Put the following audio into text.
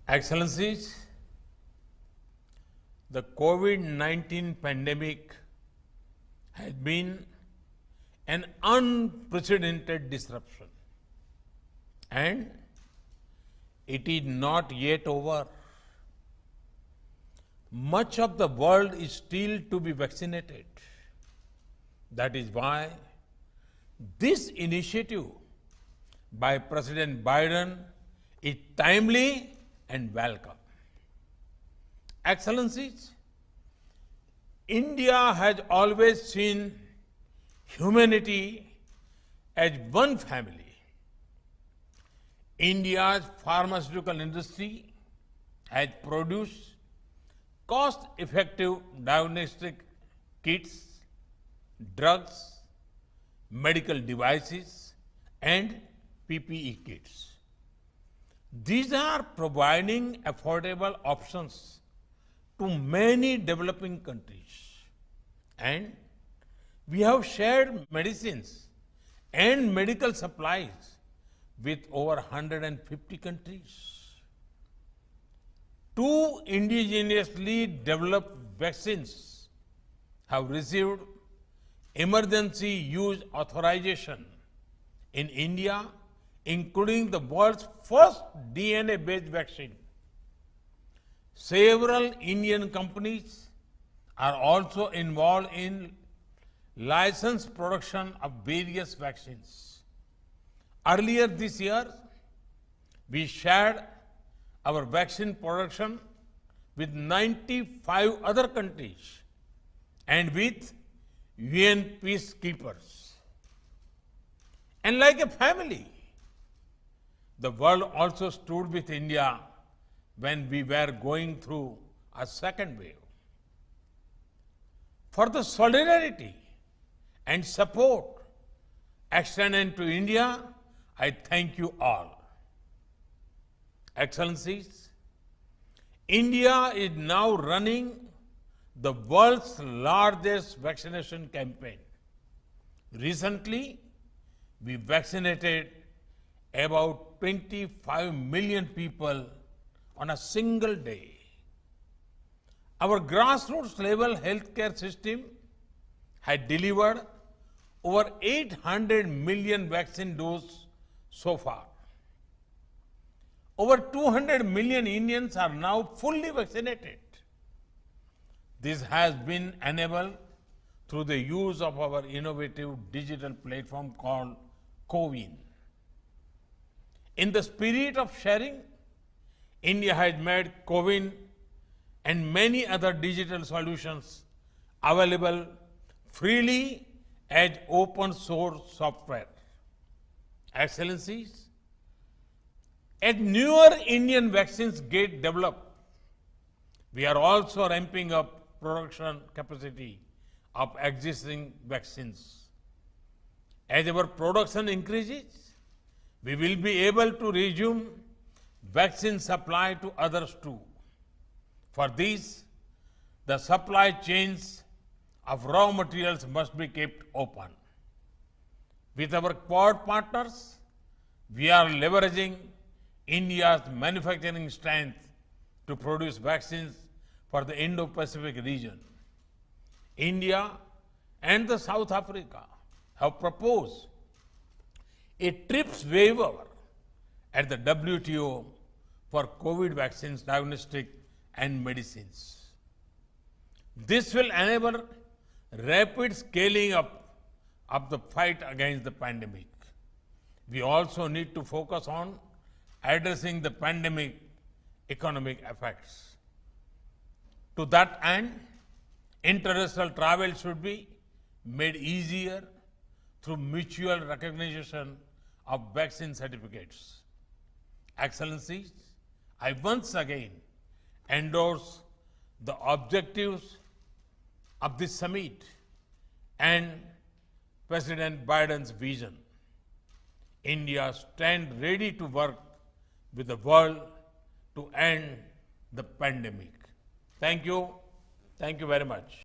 Excellencies, the COVID-19 pandemic has been an unprecedented disruption, and it is not yet over. Much of the world is still to be vaccinated. That is why this initiative by President Biden is timely and welcome. Excellencies, India has always seen humanity as one family. India's pharmaceutical industry has produced cost-effective diagnostic kits, drugs, medical devices, and PPE kits. These are providing affordable options to many developing countries. And we have shared medicines and medical supplies with over 150 countries. Two indigenously developed vaccines have received emergency use authorization in India, including the world's first DNA-based vaccine. Several Indian companies are also involved in licensed production of various vaccines. Earlier this year, we shared our vaccine production with 95 other countries and with UN peacekeepers. And like a family, the world also stood with India when we were going through a second wave. For the solidarity and support extended to India, I thank you all. Excellencies, India is now running the world's largest vaccination campaign. Recently, we vaccinated about 25 million people on a single day. Our grassroots level healthcare system had delivered over 800 million vaccine doses so far. Over 200 million Indians are now fully vaccinated. This has been enabled through the use of our innovative digital platform called CoWIN. In the spirit of sharing, India has made CoWIN and many other digital solutions available freely as open source software. Excellencies, as newer Indian vaccines get developed, we are also ramping up production capacity of existing vaccines. As our production increases, we will be able to resume vaccine supply to others too. For this, the supply chains of raw materials must be kept open. With our Quad partners, we are leveraging India's manufacturing strength to produce vaccines for the Indo-Pacific region. India and the South Africa have proposed a TRIPS waiver at the WTO for COVID vaccines, diagnostic and medicines. This will enable rapid scaling up of the fight against the pandemic. We also need to focus on addressing the pandemic economic effects. To that end, international travel should be made easier through mutual recognition of vaccine certificates. Excellencies, I once again endorse the objectives of this summit and President Biden's vision. India stands ready to work with the world to end the pandemic. Thank you. Thank you very much.